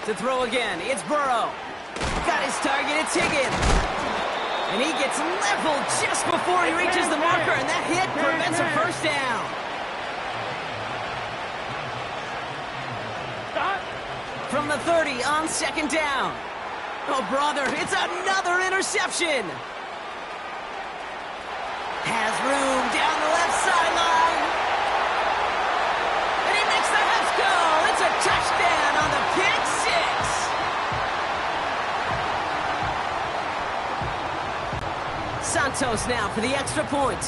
To throw again, it's Burrow. Got his target, it's Higgins. And he gets leveled just before he reaches the marker, and that hit prevents a first down. From the 30 on 2nd down. Oh, brother, it's another interception. Has room down the left sideline. And he makes the Hess go. It's a touchdown on the pick 6. Santos now for the extra point.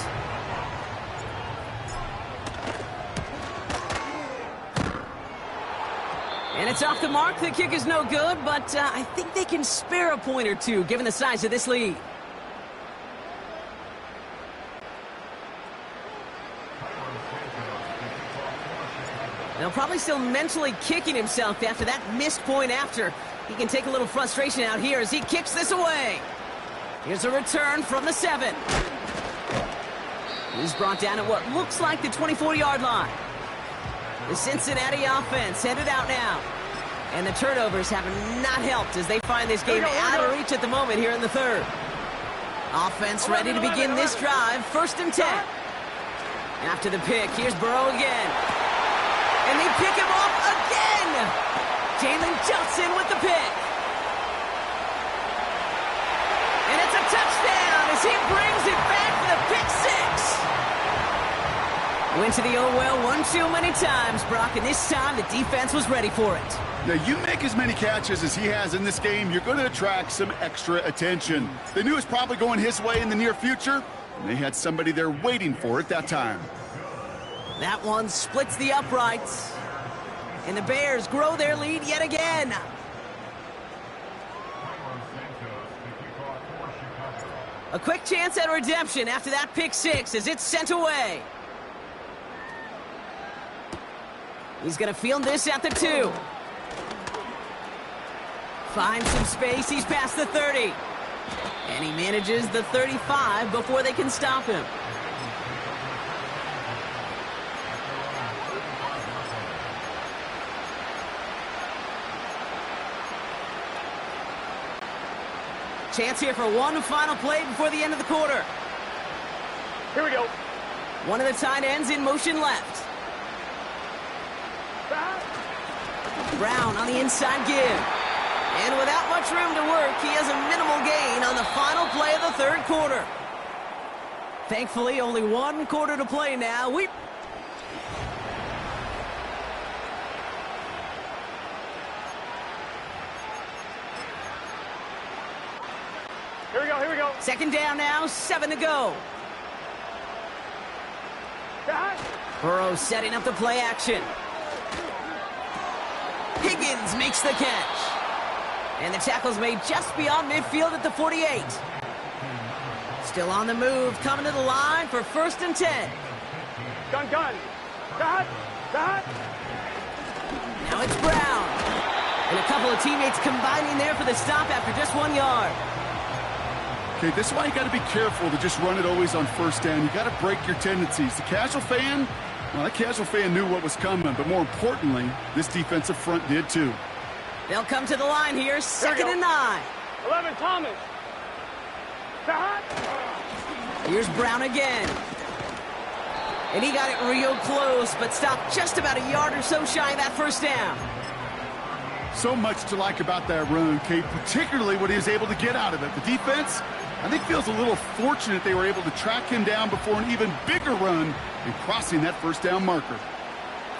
It's off the mark. The kick is no good, but I think they can spare a point or two given the size of this lead. They'll probably still mentally kicking himself after that missed point after. He can take a little frustration out here as he kicks this away. Here's a return from the 7. He's brought down at what looks like the 24-yard line. The Cincinnati offense headed out now. And the turnovers have not helped as they find this game out of reach at the moment here in the 3rd. Offense ready to begin this drive. 1st and 10. After the pick, here's Burrow again. And they pick him off again. Jalen Johnson with the pick. And it's a touchdown as he brings it back for the pick 6. Went to the oh well one too many times, Brock, and this time the defense was ready for it. Now, you make as many catches as he has in this game, you're going to attract some extra attention. They knew it was probably going his way in the near future, and they had somebody there waiting for it that time. That one splits the uprights. And the Bears grow their lead yet again. A quick chance at redemption after that pick 6 as it's sent away. He's going to field this at the 2. Finds some space. He's past the 30. And he manages the 35 before they can stop him. Chance here for one final play before the end of the quarter. Here we go. One of the tight ends in motion left. Brown on the inside give. And without much room to work, he has a minimal gain on the final play of the 3rd quarter. Thankfully, only 1 quarter to play now. Here we go. 2nd down now, 7 to go. Burrow setting up the play action. Higgins makes the catch. And the tackle's made just beyond midfield at the 48. Still on the move, coming to the line for 1st and 10. Gun. Got. Now it's Brown. And a couple of teammates combining there for the stop after just 1 yard. Okay, this is why you got to be careful to just run it always on 1st down. You got to break your tendencies. The casual fan, well, that casual fan knew what was coming, but more importantly, this defensive front did too. They'll come to the line here, 2nd and 9. 11, Thomas. Here's Brown again. And he got it real close, but stopped just about a yard or so shy of that 1st down. So much to like about that run, Kate, particularly what he was able to get out of it. The defense, I think, feels a little fortunate they were able to track him down before an even bigger run and crossing that 1st down marker.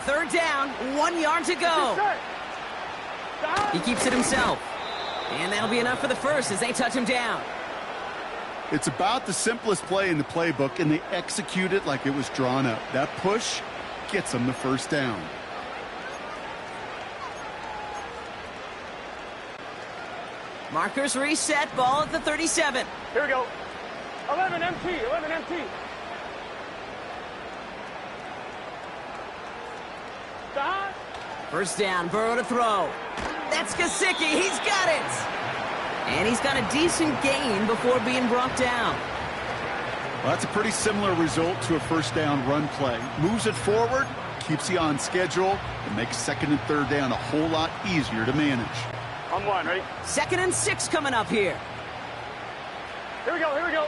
3rd down, 1 yard to go. He keeps it himself. And that'll be enough for the 1st as they touch him down. It's about the simplest play in the playbook, and they execute it like it was drawn up. That push gets them the 1st down. Markers reset, ball at the 37. Here we go. 11 MT. 1st down, Burrow to throw. That's Gesicki, he's got it! And he's got a decent gain before being brought down. Well, that's a pretty similar result to a 1st down run play. Moves it forward, keeps you on schedule, and makes 2nd and 3rd down a whole lot easier to manage. On 1, ready? 2nd and 6 coming up here. Here we go.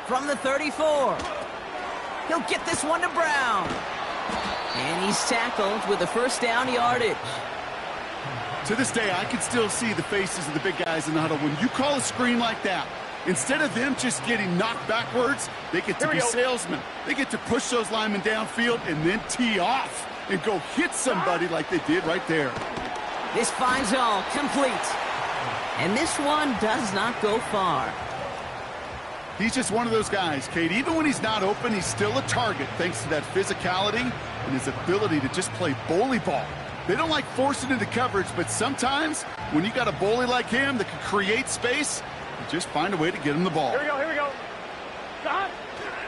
From the 34. He'll get this one to Brown. And he's tackled with the 1st down yardage. To this day, I can still see the faces of the big guys in the huddle. When you call a screen like that, instead of them just getting knocked backwards, they get to be salesmen. They get to push those linemen downfield and then tee off and go hit somebody like they did right there. This finds all complete. And this one does not go far. He's just one of those guys, Kate. Even when he's not open, he's still a target thanks to that physicality and his ability to just play bully ball. They don't like forcing into coverage, but sometimes when you got a bully like him that can create space, you just find a way to get him the ball. Here we go, here we go. Stop.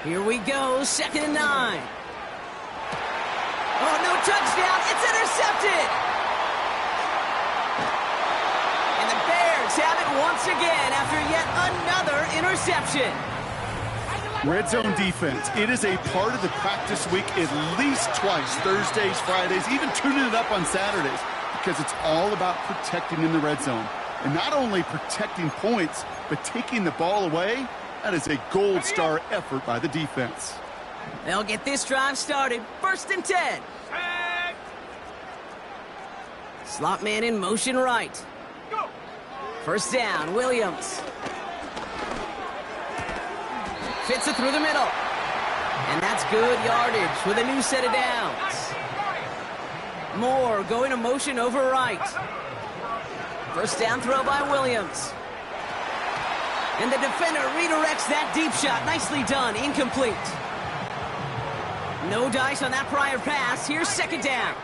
Here we go, 2nd and 9. Oh, no touchdown. It's intercepted. And the Bears have it once again after yet another interception. Red zone defense. It is a part of the practice week at least twice, Thursdays, Fridays, even tuning it up on Saturdays, because it's all about protecting in the red zone. And not only protecting points, but taking the ball away. That is a gold star effort by the defense. They'll get this drive started. 1st and 10. Slot man in motion right. Go. 1st down, Williams. Fits it through the middle. And that's good yardage with a new set of downs. Moore going to motion over right. 1st down throw by Williams. And the defender redirects that deep shot. Nicely done. Incomplete. No dice on that prior pass. Here's 2nd down.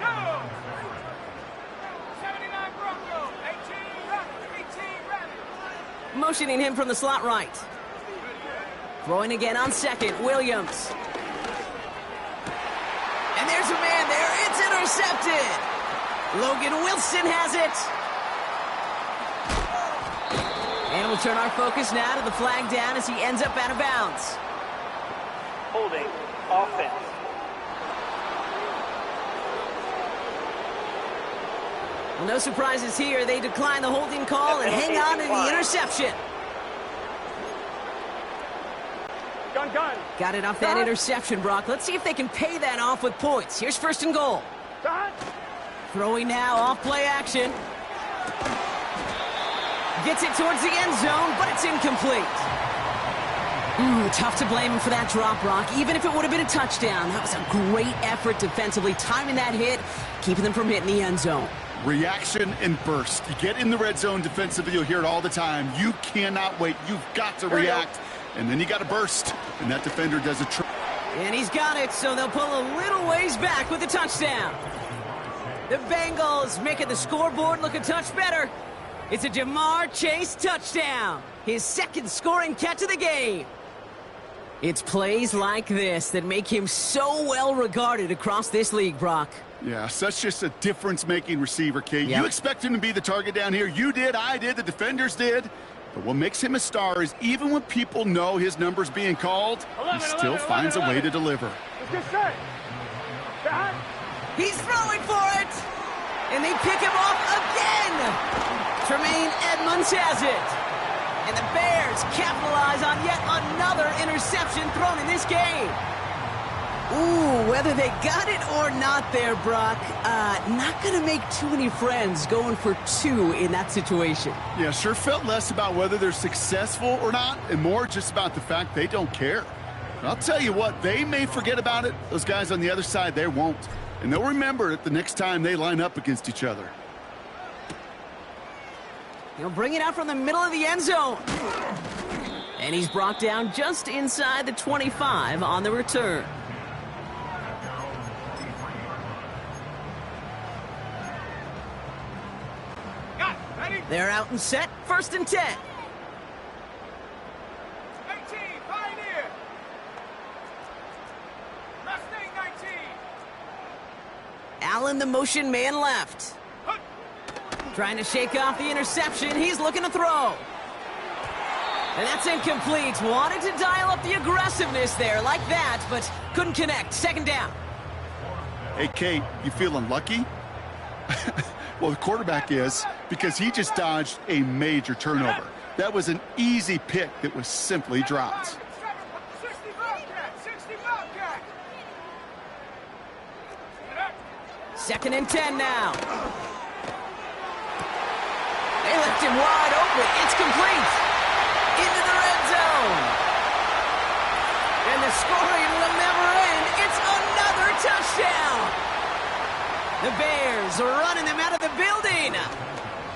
Go. 79 Bronco. 18 Rabbit. Motioning him from the slot right. Throwing again on 2nd, Williams. And there's a man there. It's intercepted. Logan Wilson has it. And we'll turn our focus now to the flag down as he ends up out of bounds. Holding offense. Well, no surprises here. They decline the holding call and hang on to the interception. Gun. Got it off that interception, Brock. Let's see if they can pay that off with points. Here's 1st and goal. Gun. Throwing now off play action. Gets it towards the end zone, but it's incomplete. Tough to blame him for that drop, Brock. Even if it would have been a touchdown, that was a great effort defensively, timing that hit, keeping them from hitting the end zone. Reaction and burst. You get in the red zone defensively, you'll hear it all the time. You cannot wait. You've got to react. And then you got to burst. And that defender does a trick. And he's got it, so they'll pull a little ways back with the touchdown. The Bengals making the scoreboard look a touch better. It's a Jamar Chase touchdown. His 2nd scoring catch of the game. It's plays like this that make him so well regarded across this league, Brock. Yeah, such just a difference-making receiver, Kate. Yep. You expect him to be the target down here. You did, I did, the defenders did. But what makes him a star is even when people know his number's being called, he still finds a way to deliver. Let's get set. Gun. He's throwing for it. And they pick him off again. Tremaine Edmonds has it. And the Bears capitalize on yet another interception thrown in this game. Ooh, whether they got it or not there, Brock, not going to make too many friends going for 2 in that situation. Yeah, sure felt less about whether they're successful or not and more just about the fact they don't care. And I'll tell you what, they may forget about it. Those guys on the other side, they won't. And they'll remember it the next time they line up against each other. He'll bring it out from the middle of the end zone. And he's brought down just inside the 25 on the return. Got it. Ready? They're out and set. 1st and 10. 18 Pioneer. Mustang 19. Allen, the motion man left. Trying to shake off the interception. He's looking to throw. And that's incomplete. Wanted to dial up the aggressiveness there like that, but couldn't connect. 2nd down. Hey, Kate, you feeling lucky? Well, the quarterback is, because he just dodged a major turnover. That was an easy pick that was simply dropped. 60 Bobcat. 60 Bobcat. 2nd and 10 now. They left him wide open. It's complete. Into the red zone. And the scoring will never end. It's another touchdown. The Bears are running them out of the building.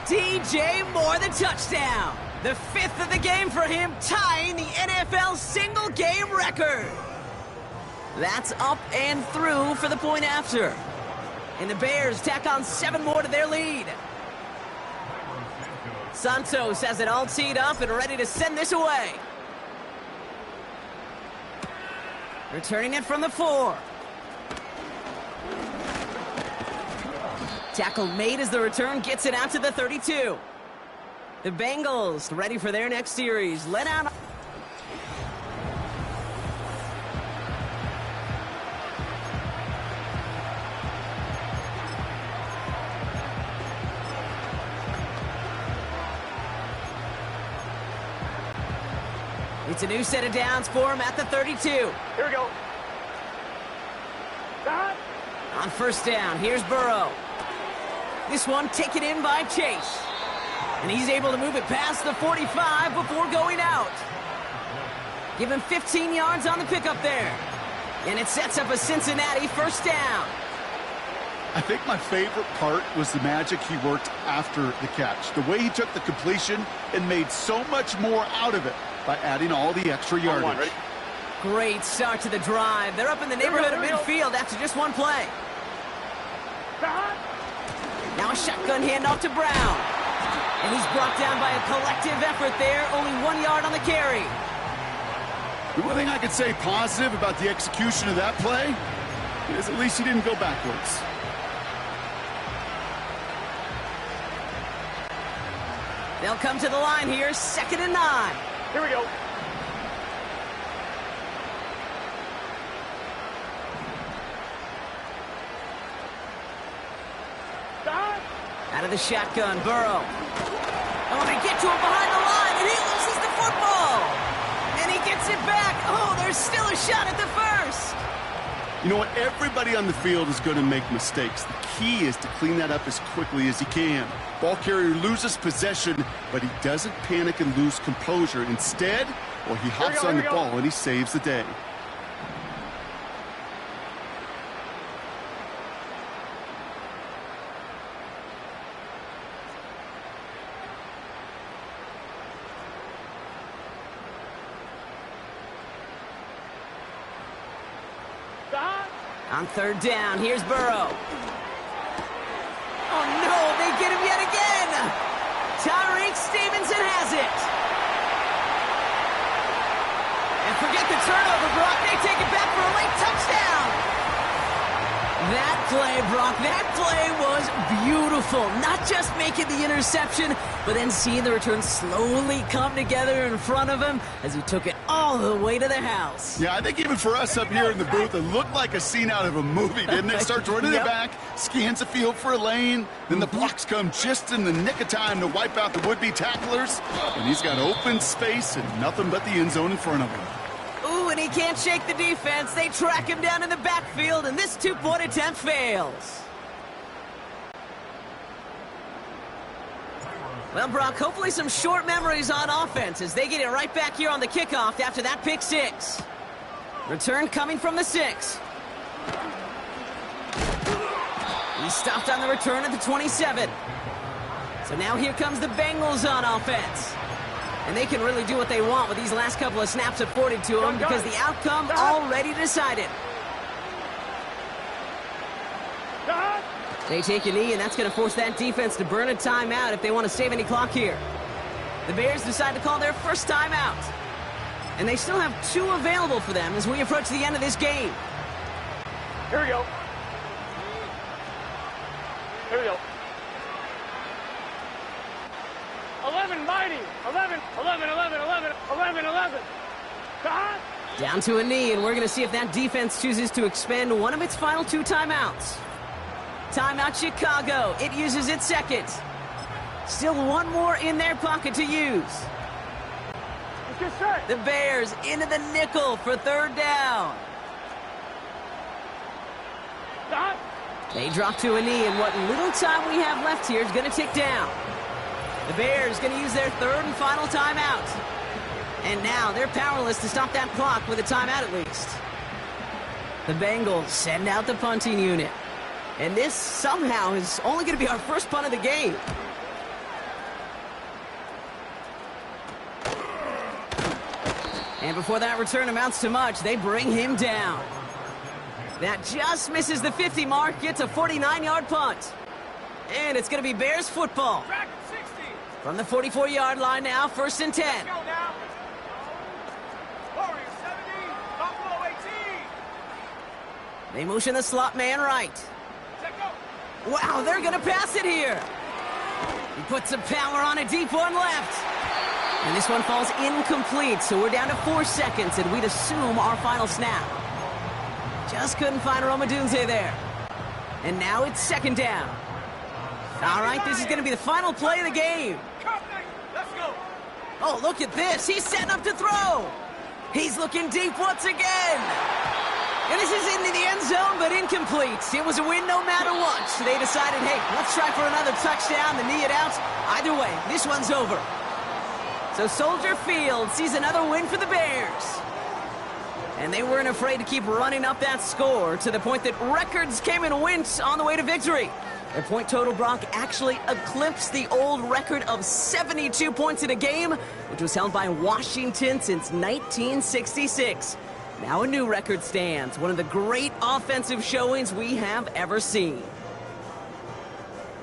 DJ Moore, the touchdown. The 5th of the game for him, tying the NFL single-game record. That's up and through for the point after. And the Bears tack on 7 more to their lead. Santos has it all teed up and ready to send this away. Returning it from the 4. Tackle made as the return gets it out to the 32. The Bengals ready for their next series. Let out. It's a new set of downs for him at the 32. Here we go. Stop. On first down, here's Burrow. This one taken in by Chase. And he's able to move it past the 45 before going out. Give him 15 yards on the pickup there. And it sets up a Cincinnati first down. I think my favorite part was the magic he worked after the catch. The way he took the completion and made so much more out of it by adding all the extra yardage. Great start to the drive. They're up in the neighborhood of midfield after just one play. Now a shotgun handoff to Brown. And he's brought down by a collective effort there. Only 1 yard on the carry. The one thing I could say positive about the execution of that play is at least he didn't go backwards. They'll come to the line here, 2nd and 9. Here we go. Stop. Out of the shotgun, Burrow. And when they get to him behind the line, and he loses the football. And he gets it back. Oh, there's still a shot at the first. You know what? Everybody on the field is going to make mistakes. The key is to clean that up as quickly as he can. Ball carrier loses possession, but he doesn't panic and lose composure. Instead, well, he hops on the ball and he saves the day. On third down, here's Burrow. Oh no, they get him yet again! Tyreek Stevenson has it. And forget the turnover, Brock. They take it back for a late touchdown. That play, Brock, that play was beautiful. Not just making the interception, but then seeing the return slowly come together in front of him as he took it all the way to the house. Yeah, I think even for us up here in the booth, it looked like a scene out of a movie, didn't it? Starts running it back, scans the field for a lane, then the blocks come just in the nick of time to wipe out the would-be tacklers, and he's got open space and nothing but the end zone in front of him. Ooh, and he can't shake the defense. They track him down in the backfield, and this two-point attempt fails. Well, Brock, hopefully some short memories on offense as they get it right back here on the kickoff after that pick 6. Return coming from the 6. He stopped on the return at the 27. So now here comes the Bengals on offense. And they can really do what they want with these last couple of snaps afforded to them because the outcome already decided. They take a knee, and that's going to force that defense to burn a timeout if they want to save any clock here. The Bears decide to call their first timeout. And they still have 2 available for them as we approach the end of this game. Here we go. Here we go. 11 mighty. 11, 11, 11, 11, 11, 11. Stop. Down to a knee, and we're going to see if that defense chooses to expend one of its final 2 timeouts. Timeout Chicago. It uses its second. Still one more in their pocket to use. The Bears into the nickel for third down. Stop. They drop to a knee, and what little time we have left here is going to tick down. The Bears going to use their third and final timeout. And now they're powerless to stop that clock with a timeout at least. The Bengals send out the punting unit. And this somehow is only going to be our first punt of the game. And before that return amounts to much, they bring him down. That just misses the 50 mark, gets a 49-yard punt. And it's going to be Bears football. Track at 60. From the 44-yard line now, 1st and 10. Let's go now. Warriors 70, Buffalo 18. They motion the slot man right. Check go. Wow, they're going to pass it here. He puts some power on a deep one left. And this one falls incomplete, so we're down to 4 seconds, and we'd assume our final snap. Just couldn't find Romadunze there. And now it's 2nd down. All right, this is going to be the final play of the game. Let's go. Oh, look at this. He's setting up to throw. He's looking deep once again. And this is into the end zone, but incomplete. It was a win no matter what. So they decided, hey, let's try for another touchdown, the knee it out. Either way, this one's over. So Soldier Field sees another win for the Bears. And they weren't afraid to keep running up that score to the point that records came and went on the way to victory. Their point total, Brock, actually eclipsed the old record of 72 points in a game, which was held by Washington since 1966. Now a new record stands, one of the great offensive showings we have ever seen.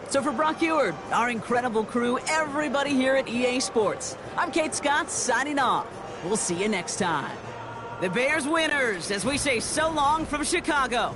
So for Brock Eward, our incredible crew, everybody here at EA Sports, I'm Kate Scott signing off. We'll see you next time. The Bears winners as we say so long from Chicago.